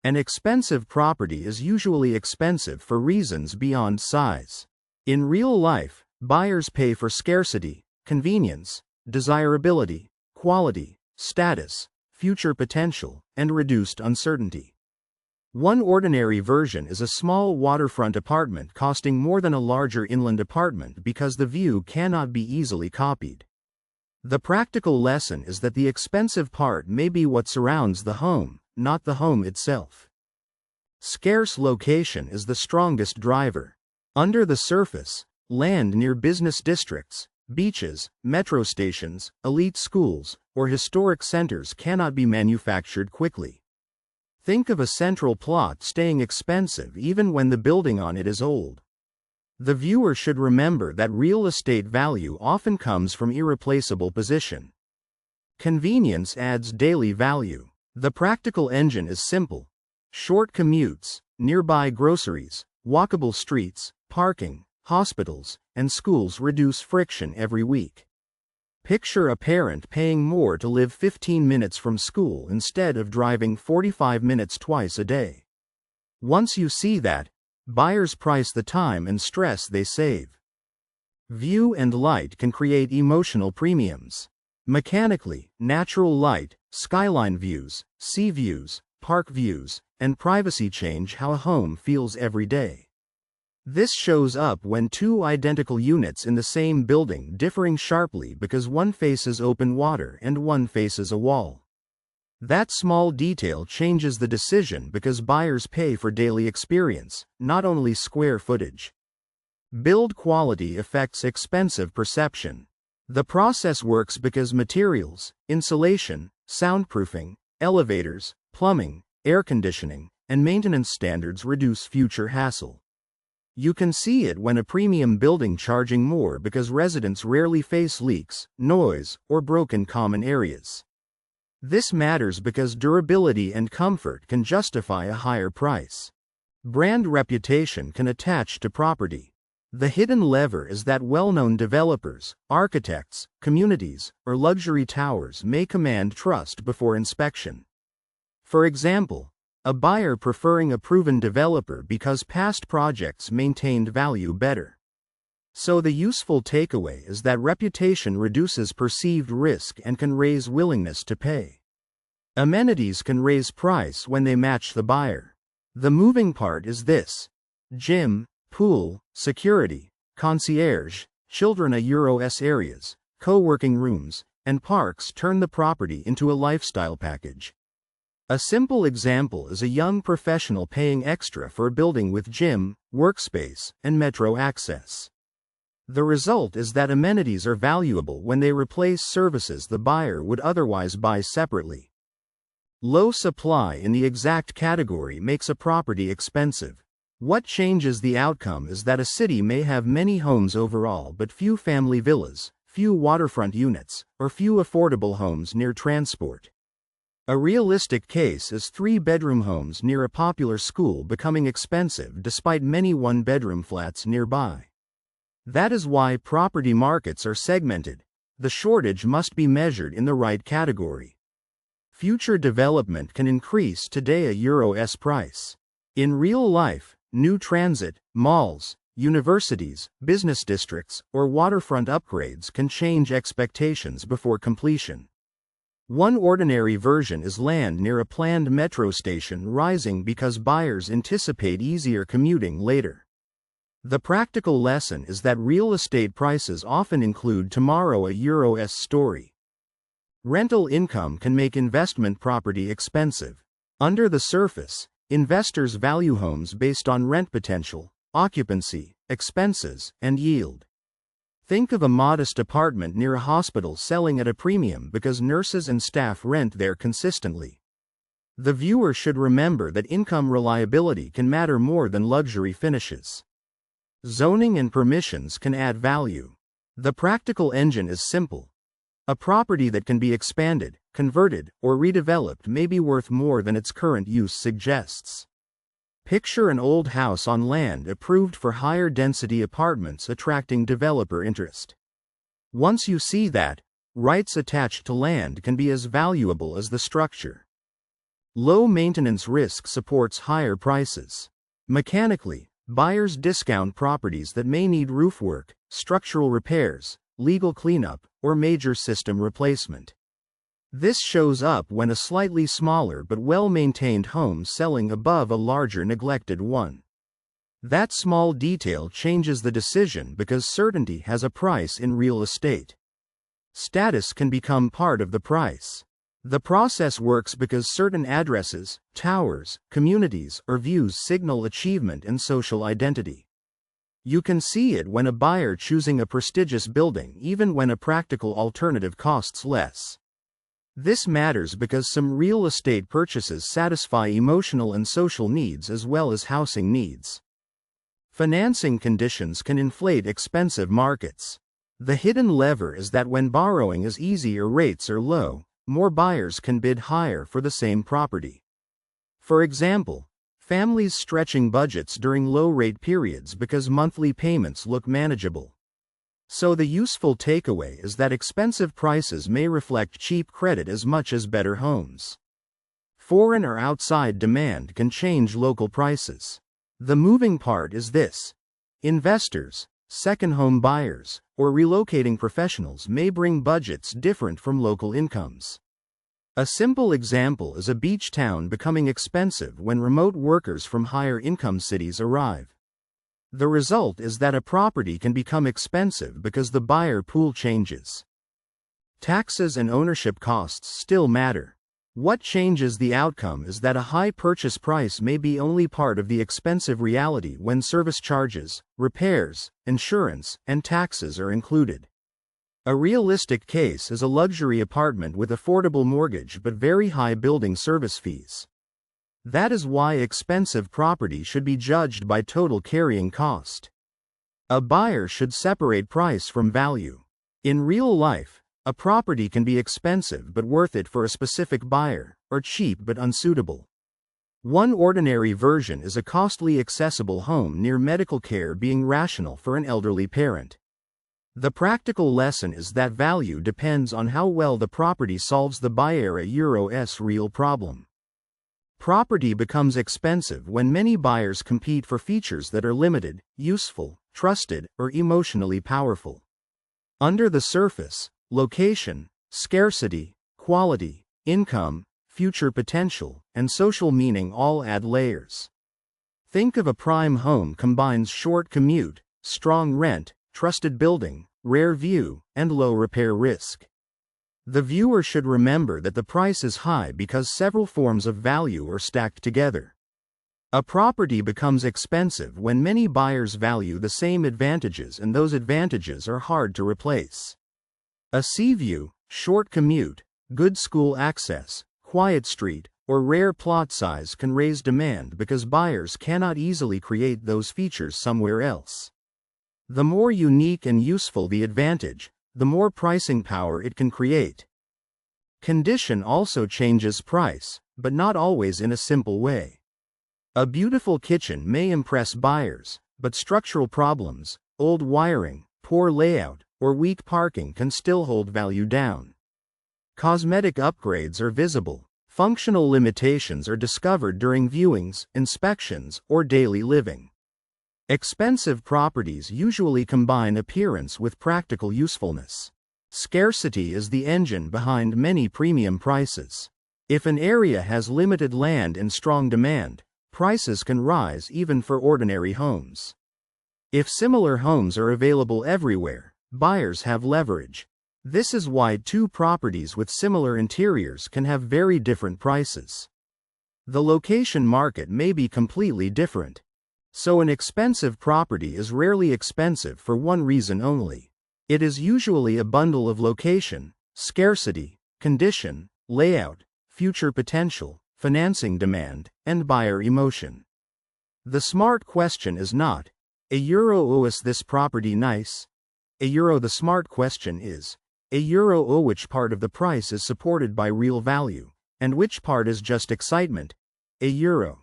An expensive property is usually expensive for reasons beyond size. In real life, buyers pay for scarcity, convenience, desirability, quality, status, future potential, and reduced uncertainty. One ordinary version is a small waterfront apartment costing more than a larger inland apartment because the view cannot be easily copied. The practical lesson is that the expensive part may be what surrounds the home, not the home itself. Scarce location is the strongest driver. Under the surface, land near business districts, beaches, metro stations, elite schools, or historic centers cannot be manufactured quickly. Think of a central plot staying expensive even when the building on it is old. The viewer should remember that real estate value often comes from irreplaceable position. Convenience adds daily value. The practical engine is simple. Short commutes, nearby groceries, walkable streets, parking, hospitals, and schools reduce friction every week. Picture a parent paying more to live 15 minutes from school instead of driving 45 minutes twice a day. Once you see that, buyers price the time and stress they save. View and light can create emotional premiums. Mechanically, natural light, skyline views, sea views, park views, and privacy change how a home feels every day. This shows up when two identical units in the same building differing sharply because one faces open water and one faces a wall. That small detail changes the decision because buyers pay for daily experience, not only square footage. Build quality affects expensive perception. The process works because materials, insulation, soundproofing, elevators, plumbing, air conditioning, and maintenance standards reduce future hassle. You can see it when a premium building charging more because residents rarely face leaks, noise, or broken common areas. This matters because durability and comfort can justify a higher price. Brand reputation can attach to property. The hidden lever is that well-known developers, architects, communities, or luxury towers may command trust before inspection. For example, a buyer preferring a proven developer because past projects maintained value better. So the useful takeaway is that reputation reduces perceived risk and can raise willingness to pay. Amenities can raise price when they match the buyer. The moving part is this: gym, pool, security, concierge, children Euro-S areas, co-working rooms, and parks turn the property into a lifestyle package. A simple example is a young professional paying extra for a building with gym, workspace, and metro access. The result is that amenities are valuable when they replace services the buyer would otherwise buy separately. Low supply in the exact category makes a property expensive. What changes the outcome is that a city may have many homes overall but few family villas, few waterfront units, or few affordable homes near transport. A realistic case is 3-bedroom homes near a popular school becoming expensive despite many 1-bedroom flats nearby. That is why property markets are segmented. The shortage must be measured in the right category. Future development can increase today a Euro-S price. In real life, new transit, malls, universities, business districts, or waterfront upgrades can change expectations before completion. One ordinary version is land near a planned metro station rising because buyers anticipate easier commuting later. The practical lesson is that real estate prices often include tomorrow a Euro-S story. Rental income can make investment property expensive. Under the surface, investors value homes based on rent potential, occupancy, expenses, and yield. Think of a modest apartment near a hospital selling at a premium because nurses and staff rent there consistently. The viewer should remember that income reliability can matter more than luxury finishes. Zoning and permissions can add value. The practical engine is simple. A property that can be expanded, converted, or redeveloped may be worth more than its current use suggests. Picture an old house on land approved for higher density apartments attracting developer interest. Once you see that, rights attached to land can be as valuable as the structure. Low maintenance risk supports higher prices. Mechanically, buyers discount properties that may need roof work, structural repairs, legal cleanup, or major system replacement. This shows up when a slightly smaller but well-maintained home selling above a larger neglected one. That small detail changes the decision because certainty has a price in real estate. Status can become part of the price. The process works because certain addresses, towers, communities, or views signal achievement and social identity. You can see it when a buyer choosing a prestigious building even when a practical alternative costs less. This matters because some real estate purchases satisfy emotional and social needs as well as housing needs. Financing conditions can inflate expensive markets. The hidden lever is that when borrowing is easy or rates are low, more buyers can bid higher for the same property. For example, families stretching budgets during low-rate periods because monthly payments look manageable. So the useful takeaway is that expensive prices may reflect cheap credit as much as better homes. Foreign or outside demand can change local prices. The moving part is this: investors, second home buyers, or relocating professionals may bring budgets different from local incomes. A simple example is a beach town becoming expensive when remote workers from higher income cities arrive. The result is that a property can become expensive because the buyer pool changes. Taxes and ownership costs still matter. What changes the outcome is that a high purchase price may be only part of the expensive reality when service charges, repairs, insurance, and taxes are included. A realistic case is a luxury apartment with affordable mortgage but very high building service fees. That is why expensive property should be judged by total carrying cost. A buyer should separate price from value. In real life, a property can be expensive but worth it for a specific buyer, or cheap but unsuitable. One ordinary version is a costly accessible home near medical care being rational for an elderly parent. The practical lesson is that value depends on how well the property solves the buyer's real problem. Property becomes expensive when many buyers compete for features that are limited, useful, trusted, or emotionally powerful. Under the surface, location, scarcity, quality, income, future potential, and social meaning all add layers. Think of a prime home combines short commute, strong rent, trusted building, rare view, and low repair risk. The viewer should remember that the price is high because several forms of value are stacked together. A property becomes expensive when many buyers value the same advantages and those advantages are hard to replace. A sea view, short commute, good school access, quiet street, or rare plot size can raise demand because buyers cannot easily create those features somewhere else. The more unique and useful the advantage, the more pricing power it can create. Condition also changes price, but not always in a simple way. A beautiful kitchen may impress buyers, but structural problems, old wiring, poor layout, or weak parking can still hold value down. Cosmetic upgrades are visible. Functional limitations are discovered during viewings, inspections, or daily living. Expensive properties usually combine appearance with practical usefulness. Scarcity is the engine behind many premium prices. If an area has limited land and strong demand, prices can rise even for ordinary homes. If similar homes are available everywhere, buyers have leverage. This is why two properties with similar interiors can have very different prices. The location market may be completely different. So an expensive property is rarely expensive for one reason only. It is usually a bundle of location, scarcity, condition, layout, future potential, financing demand, and buyer emotion. The smart question is not, €oh is this property nice? The smart question is, €oh which part of the price is supported by real value, and which part is just excitement? €.